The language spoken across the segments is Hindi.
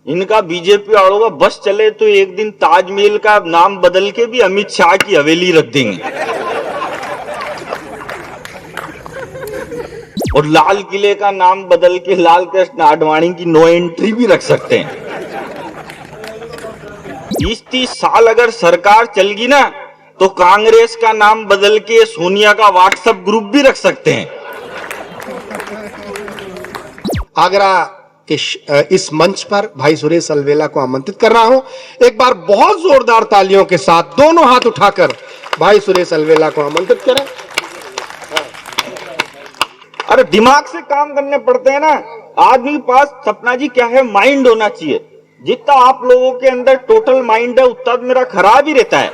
इनका बीजेपी वालों का बस चले तो एक दिन ताजमहल का नाम बदल के भी अमित शाह की हवेली रख देंगे और लाल किले का नाम बदल के लाल कृष्ण आडवाणी की नो एंट्री भी रख सकते हैं। 20-30 साल अगर सरकार चलगी ना तो कांग्रेस का नाम बदल के सोनिया का व्हाट्सएप ग्रुप भी रख सकते हैं। आगरा के इस मंच पर भाई सुरेश अलवेला को आमंत्रित कर रहा हूं। एक बार बहुत जोरदार तालियों के साथ दोनों हाथ उठाकर भाई सुरेश अलवेला को आमंत्रित करें। अरे दिमाग से काम करने पड़ते हैं ना। आदमी के पास सपना जी क्या है, माइंड होना चाहिए। जितना आप लोगों के अंदर टोटल माइंड है उतना मेरा खराब ही रहता है।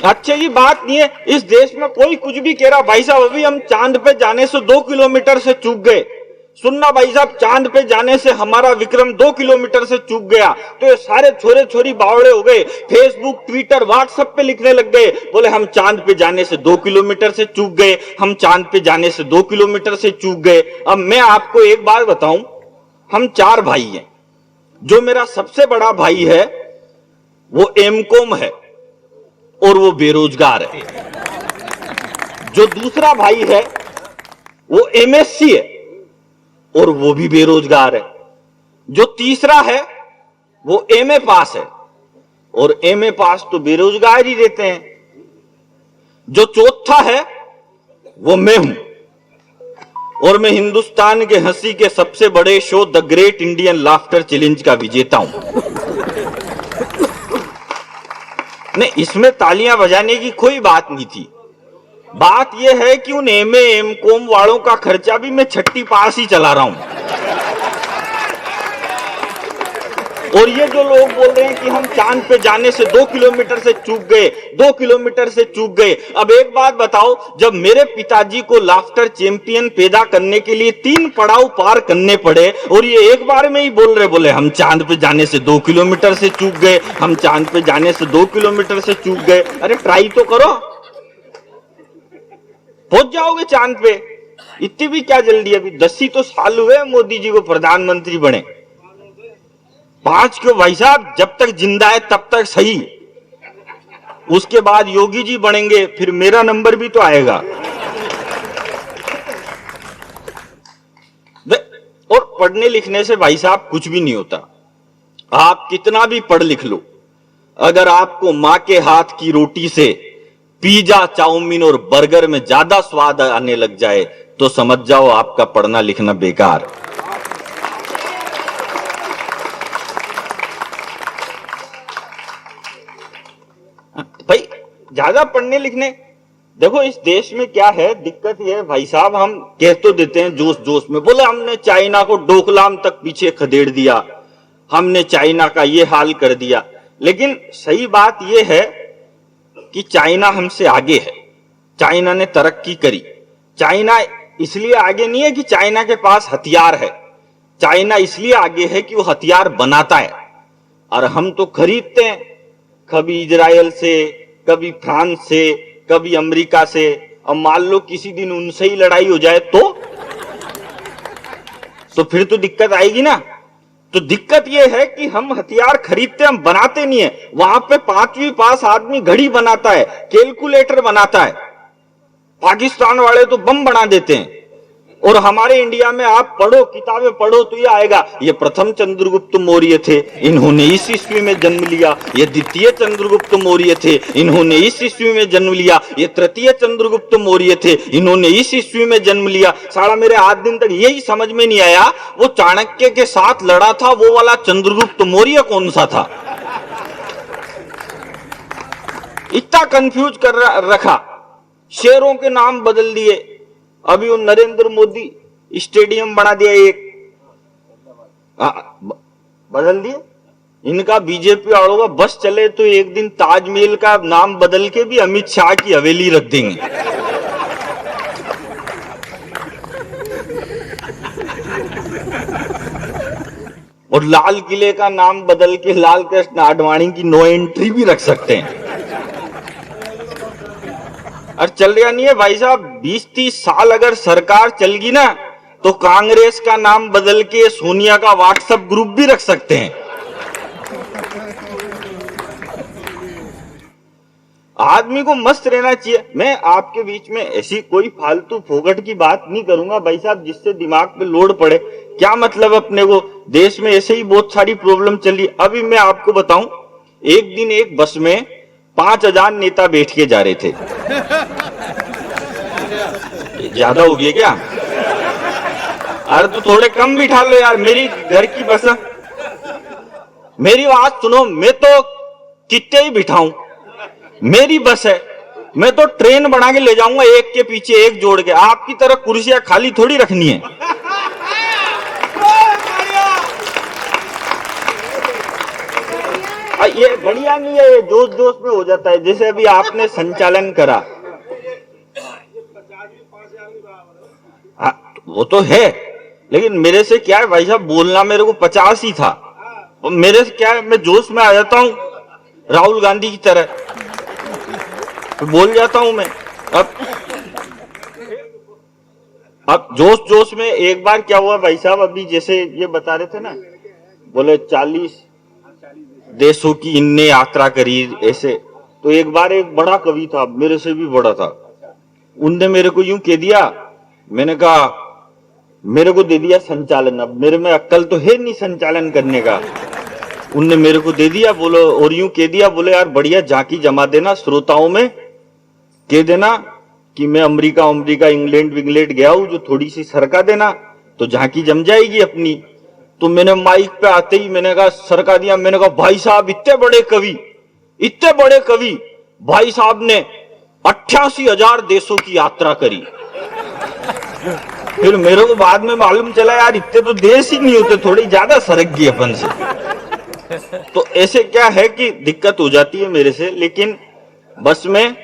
अच्छे की बात नहीं है, इस देश में कोई कुछ भी कह रहा। भाई साहब अभी हम चांद पे जाने से 2 किलोमीटर से चूक गए। सुनना भाई साहब, चांद पे जाने से हमारा विक्रम 2 किलोमीटर से चूक गया तो ये सारे छोरे छोरी बावड़े हो गए। फेसबुक, ट्विटर, व्हाट्सएप पे लिखने लग गए, बोले हम चांद पे जाने से 2 किलोमीटर से चूक गए, हम चांद पे जाने से 2 किलोमीटर से चूक गए। अब मैं आपको एक बात बताऊं, हम 4 भाई हैं। जो मेरा सबसे बड़ा भाई है वो एमकॉम है और वो बेरोजगार है। जो दूसरा भाई है वो एमएससी है और वो भी बेरोजगार है। जो तीसरा है वो एमए पास है और एमए पास तो बेरोजगार ही रहते हैं। जो चौथा है वो मैं हूं और मैं हिंदुस्तान के हंसी के सबसे बड़े show the great Indian laughter challenge का विजेता हूं। नहीं, इसमें तालियां बजाने की कोई बात नहीं थी। बात यह है कि उन एमए एमकॉम वालों का खर्चा भी मैं 6ठी पास ही चला रहा हूं। और ये जो लोग बोल रहे हैं कि हम चांद पे जाने से 2 किलोमीटर से चूक गए, 2 किलोमीटर से चूक गए। अब एक बात बताओ, जब मेरे पिताजी को लाफ्टर चैंपियन पैदा करने के लिए 3 पड़ाव पार करने पड़े और ये एक बार में ही बोल रहे, बोले हम चांद पे जाने से 2 किलोमीटर से चूक गए, हम चांद पे जाने से 2 किलोमीटर से चूक गए। अरे ट्राई तो करो, पहुंच जाओगे चांद पे। इतनी भी क्या जल्दी, अभी 10 ही तो साल हुए मोदी जी को प्रधानमंत्री बने। 5 क्यों भाई साहब, जब तक जिंदा है तब तक सही। उसके बाद योगी जी बनेंगे, फिर मेरा नंबर भी तो आएगा। और पढ़ने लिखने से भाई साहब कुछ भी नहीं होता। आप कितना भी पढ़ लिख लो, अगर आपको मां के हाथ की रोटी से पिज्जा, चाउमीन और बर्गर में ज्यादा स्वाद आने लग जाए तो समझ जाओ आपका पढ़ना लिखना बेकार। भाई ज्यादा पढ़ने लिखने, देखो इस देश में क्या है, दिक्कत ये है भाई साहब, हम कह तो देते हैं जोश जोश में, बोले हमने चाइना को डोकलाम तक पीछे खदेड़ दिया, हमने चाइना का ये हाल कर दिया। लेकिन सही बात ये है कि चाइना हमसे आगे है। चाइना ने तरक्की करी। चाइना इसलिए आगे नहीं है कि चाइना के पास हथियार है, चाइना इसलिए आगे है कि वो हथियार बनाता है और हम तो खरीदते हैं, कभी इजराइल से, कभी फ्रांस से, कभी अमेरिका से। अब मान लो किसी दिन उनसे ही लड़ाई हो जाए तो फिर तो दिक्कत आएगी ना। तो दिक्कत यह है कि हम हथियार खरीदते, हम बनाते नहीं है। वहां पे 5वीं पास आदमी घड़ी बनाता है, कैलकुलेटर बनाता है। पाकिस्तान वाले तो बम बना देते हैं। और हमारे इंडिया में आप पढ़ो, किताबें पढ़ो तो ये आएगा, ये प्रथम चंद्रगुप्त मौर्य थे, इन्होंने इस ईस्वी में जन्म लिया। ये द्वितीय चंद्रगुप्त मौर्य थे, इन्होंने इस ईस्वी में जन्म लिया। ये तृतीय चंद्रगुप्त मौर्य थे, इन्होंने इस ईस्वी में जन्म लिया। साला मेरे आज दिन तक यही समझ में नहीं आया, वो चाणक्य के साथ लड़ा था वो वाला चंद्रगुप्त मौर्य कौन सा था। इतना कंफ्यूज कर रखा। शेरों के नाम बदल दिए। अभी वो नरेंद्र मोदी स्टेडियम बना दिया एक, बदल दिए। इनका बीजेपी वालों का बस चले तो एक दिन ताजमहल का नाम बदल के भी अमित शाह की हवेली रख देंगे। और लाल किले का नाम बदल के लाल कृष्ण आडवाणी की नो एंट्री भी रख सकते हैं। और चल रहा नहीं है भाई साहब, 20-30 साल अगर सरकार चलगी ना तो कांग्रेस का नाम बदल के सोनिया का व्हाट्सएप ग्रुप भी रख सकते हैं। आदमी को मस्त रहना चाहिए। मैं आपके बीच में ऐसी कोई फालतू फोगट की बात नहीं करूंगा भाई साहब जिससे दिमाग पे लोड पड़े। क्या मतलब अपने को, देश में ऐसे ही बहुत सारी प्रॉब्लम चली। अभी मैं आपको बताऊं, एक दिन एक बस में 5000 नेता बैठ के जा रहे थे। ज्यादा हो गया क्या? अरे तो थोड़े कम बिठा लो यार, मेरी घर की बस। मेरी बात सुनो, मैं तो कितने ही बिठाऊं, मेरी बस है, मैं तो ट्रेन बना के ले जाऊंगा, एक के पीछे एक जोड़ के। आपकी तरह कुर्सियां खाली थोड़ी रखनी है। ये बढ़िया नहीं है, ये जोश जोश में हो जाता है। जैसे अभी आपने संचालन करा, वो तो है, लेकिन मेरे से क्या है भाई साहब, बोलना मेरे को 50 ही था, और मेरे से क्या है, मैं जोश में आ जाता हूं राहुल गांधी की तरह, तो बोल जाता हूं मैं। अब जोश जोश में एक बार क्या हुआ भाई साहब, अभी जैसे ये बता रहे थे ना, बोले 40 देशों की इनने यात्रा करी ऐसे। तो एक बार एक बड़ा कवि था, मेरे से भी बड़ा था, उनने मेरे को यूं कह दिया, मैंने कहा मेरे को दे दिया संचालन, अब मेरे में अक्ल तो है नहीं संचालन करने का। उनने मेरे को दे दिया, बोलो, और यूं कह दिया, बोले यार बढ़िया झांकी जमा देना, श्रोताओं में कह देना कि मैं अमेरिका इंग्लैंड विंग्लैंड गया हूं, जो थोड़ी सी सरका देना तो झांकी जम जाएगी अपनी। तो मैंने माइक पे आते ही मैंने कहा सरका दिया। मैंने कहा भाई साहब इतने बड़े कवि भाई साहब ने 88,000 देशों की यात्रा करी। फिर मेरे को बाद में मालूम चला यार इतने तो देश ही नहीं होते, थोड़ी ज्यादा सरक गई अपन से। तो ऐसे क्या है कि दिक्कत हो जाती है मेरे से। लेकिन बस में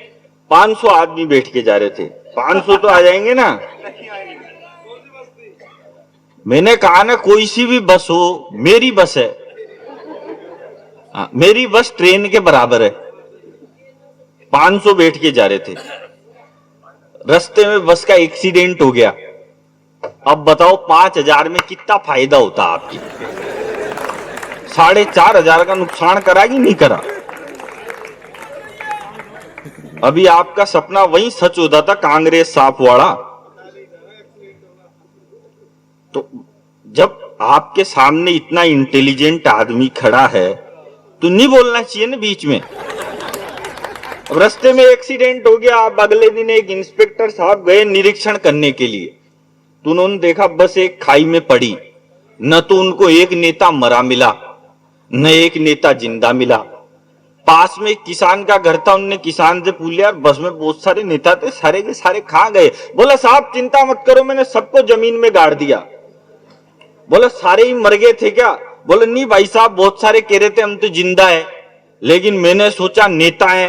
500 आदमी बैठ के जा रहे थे, 500 तो आ जाएंगे ना। मैंने कहा ना कोई सी भी बस हो, मेरी बस है, मेरी बस ट्रेन के बराबर है। 500 बैठ के जा रहे थे, रास्ते में बस का एक्सीडेंट हो गया। अब बताओ 5000 में कितना फायदा होता आपकी? 4,500 का नुकसान करा कि नहीं करा? अभी आपका सपना वही सच होता था, कांग्रेस साफ वाला। तो जब आपके सामने इतना इंटेलिजेंट आदमी खड़ा है तो नहीं बोलना चाहिए ना बीच में। अब रास्ते में एक्सीडेंट हो गया, अब अगले दिन एक इंस्पेक्टर साहब गए निरीक्षण करने के लिए, तो उन्होंने देखा बस एक खाई में पड़ी, न तो उनको एक नेता मरा मिला, न एक नेता जिंदा मिला। पास में एक किसान का घर था, उनने किसान से पूछ लिया बस में बहुत सारे नेता थे, सारे के सारे कहां गए? बोला साहब चिंता मत करो, मैंने सबको जमीन में गाड़ दिया। बोला सारे ही मर गए थे क्या? बोले नहीं भाई साहब, बहुत सारे कह रहे थे हम तो जिंदा है, लेकिन मैंने सोचा नेता है,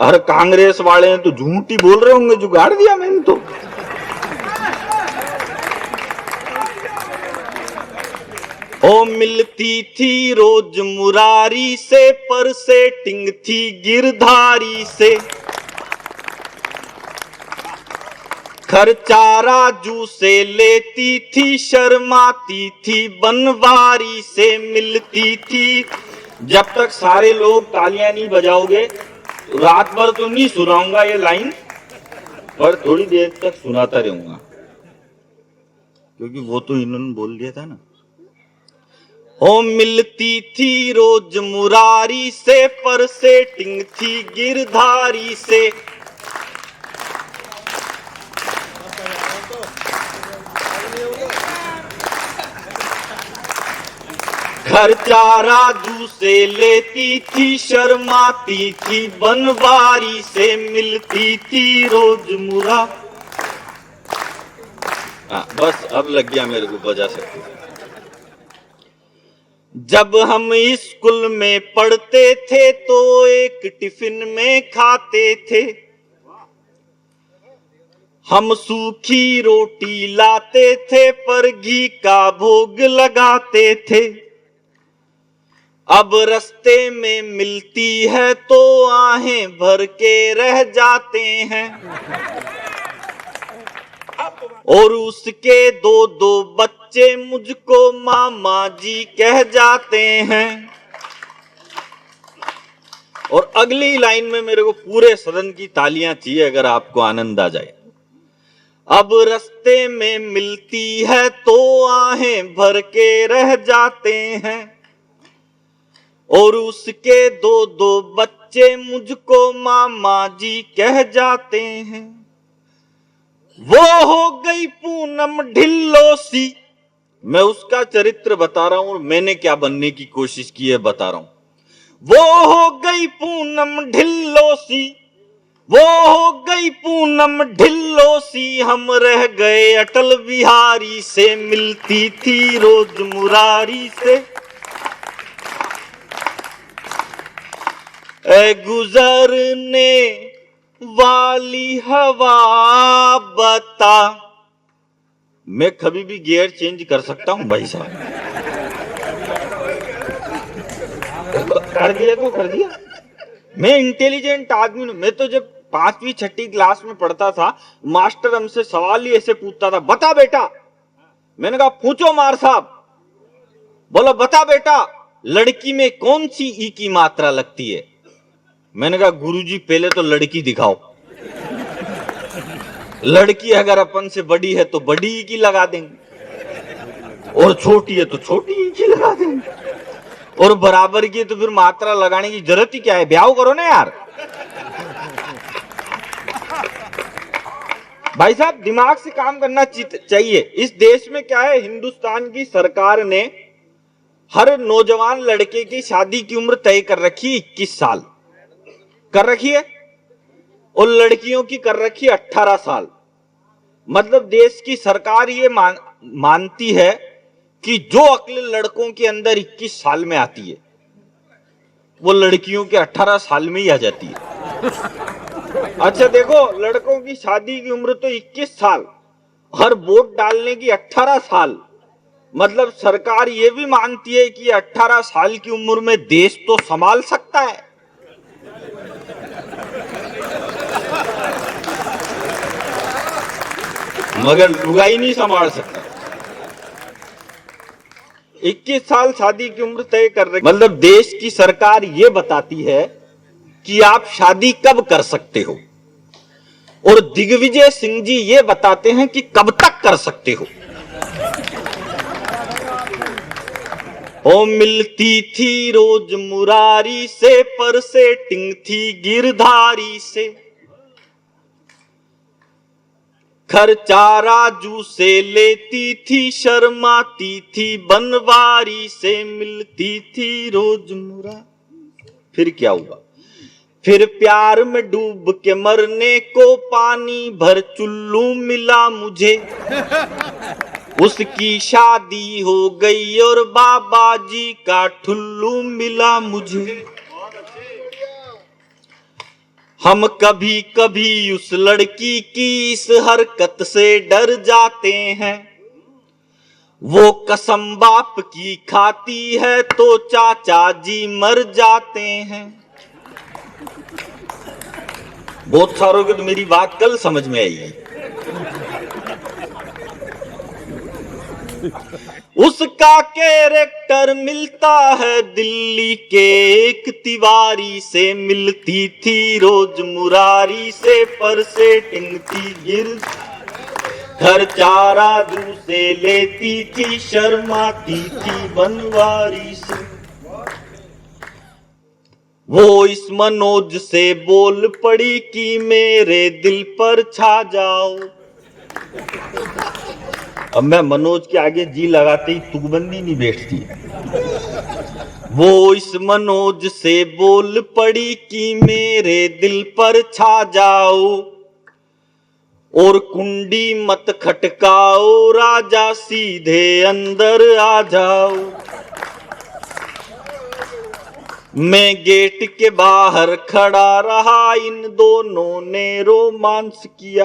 हर कांग्रेस वाले हैं तो झूठ ही बोल रहे होंगे, जो गाड़ दिया मैंने तो। ओ मिलती थी रोज मुरारी से, पर सेटिंग थी गिरधारी से, खर्चा राजू से लेती थी, शर्माती थी बनवारी से मिलती थी। जब तक सारे लोग तालियां नहीं बजाओगे रात भर तो नहीं सुनाऊंगा ये लाइन, पर थोड़ी देर तक सुनाता रहूंगा, क्योंकि वो तो इन्होंने बोल दिया था ना। ओ मिलती थी रोज मुरारी से, पर सेटिंग थी गिरधारी से, खर्चा राजू से लेती थी, शर्माती थी बनवारी से मिलती थी रोज मुरा। बस अब लग गया मेरे को, बजा सकते। जब हम स्कूल में पढ़ते थे तो एक टिफिन में खाते थे, हम सूखी रोटी लाते थे पर घी का भोग लगाते थे। अब रास्ते में मिलती है तो आहें भर के रह जाते हैं। और उसके दो दो बच्चे मुझको मामा जी कह जाते हैं। और अगली लाइन में मेरे को पूरे सदन की तालियां चाहिए अगर आपको आनंद आ जाए। अब रास्ते में मिलती है तो आहें भर के रह जाते हैं, और उसके दो दो बच्चे मुझको मामा जी कह जाते हैं। वो हो गई पूनम ढिल्लो सी, मैं उसका चरित्र बता रहा हूं और मैंने क्या बनने की कोशिश की है बता रहा हूं। वो हो गई पूनम ढिल्लो सी, वो हो गई पूनम ढिल्लो सी, हम रह गए अटल बिहारी से, मिलती थी रोज मुरारी से। ऐ गुजरने वाली हवा बता, मैं कभी भी गियर चेंज कर सकता हूं भाई साहब। कर दिया तो कर दिया। मैं इंटेलिजेंट आदमी हूं। मैं तो जब 5वीं 6ठी क्लास में पढ़ता था, मास्टर हमसे सवाल ही ऐसे पूछता था, बता बेटा। मैंने कहा पूछो मार साहब। बोलो बता बेटा, लड़की में कौन सी ई की मात्रा लगती है। मैंने कहा गुरुजी पहले तो लड़की दिखाओ। लड़की अगर अपन से बड़ी है तो बड़ी ई की लगा देंगे, और छोटी है तो छोटी ई की लगा देंगे, और बराबर की तो फिर मात्रा लगाने की जरूरत ही क्या है। ब्याह करो ना यार। भाई साहब दिमाग से काम करना चाहिए। इस देश में क्या है, हिंदुस्तान की सरकार ने हर नौजवान लड़के की शादी की उम्र तय कर रखी 21 साल कर रखी है, और लड़कियों की कर रखी 18 साल। मतलब देश की सरकार ये मानती है कि जो अक्ल लड़कों के अंदर 21 साल में आती है वो लड़कियों के 18 साल में ही आ जाती है। अच्छा देखो, लड़कों की शादी की उम्र तो 21 साल, हर वोट डालने की 18 साल। मतलब सरकार ये भी मानती है कि 18 साल की उम्र में देश तो संभाल सकता है। मगर लुगाई नहीं संभाल सकता। 21 साल शादी की उम्र तय कर रही। मतलब देश की सरकार ये बताती है कि आप शादी कब कर सकते हो, और दिग्विजय सिंह जी ये बताते हैं कि कब तक कर सकते हो। ओ मिलती थी रोज मुरारी से, पर सेटिंग थी गिरधारी से, खर्चा राजू से लेती थी, शर्माती थी बनवारी से, मिलती थी रोज मुरा। फिर क्या हुआ, फिर प्यार में डूब के मरने को पानी भर चुल्लू मिला मुझे, उसकी शादी हो गई और बाबा जी का ठुल्लू मिला मुझे। हम कभी कभी उस लड़की की इस हरकत से डर जाते हैं, वो कसम बाप की खाती है तो चाचा जी मर जाते हैं। बहुत सारों को तो मेरी बात कल समझ में आएगी। उसका कैरेक्टर मिलता है दिल्ली के एक तिवारी से, मिलती थी रोज मुरारी से, पर सेटिंग थी गिर, खर्चा राजू से लेती थी, शर्माती थी बनवारी से। वो इस मनोज से बोल पड़ी कि मेरे दिल पर छा जाओ। अब मैं मनोज के आगे जी लगाते ही तुकबंदी नहीं बैठती। वो इस मनोज से बोल पड़ी कि मेरे दिल पर छा जाओ, और कुंडी मत खटकाओ राजा, सीधे अंदर आ जाओ। मैं गेट के बाहर खड़ा रहा, इन दोनों ने रोमांस किया।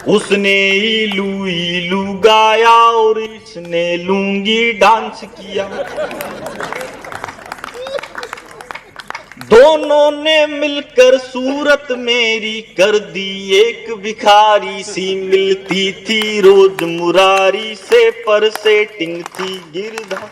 उसने इलू इलू गाया और इसने लूंगी डांस किया। दोनों ने मिलकर सूरत मेरी कर दी एक भिखारी सी, मिलती थी रोज मुरारी से पर सेटिंग थी गिरधा।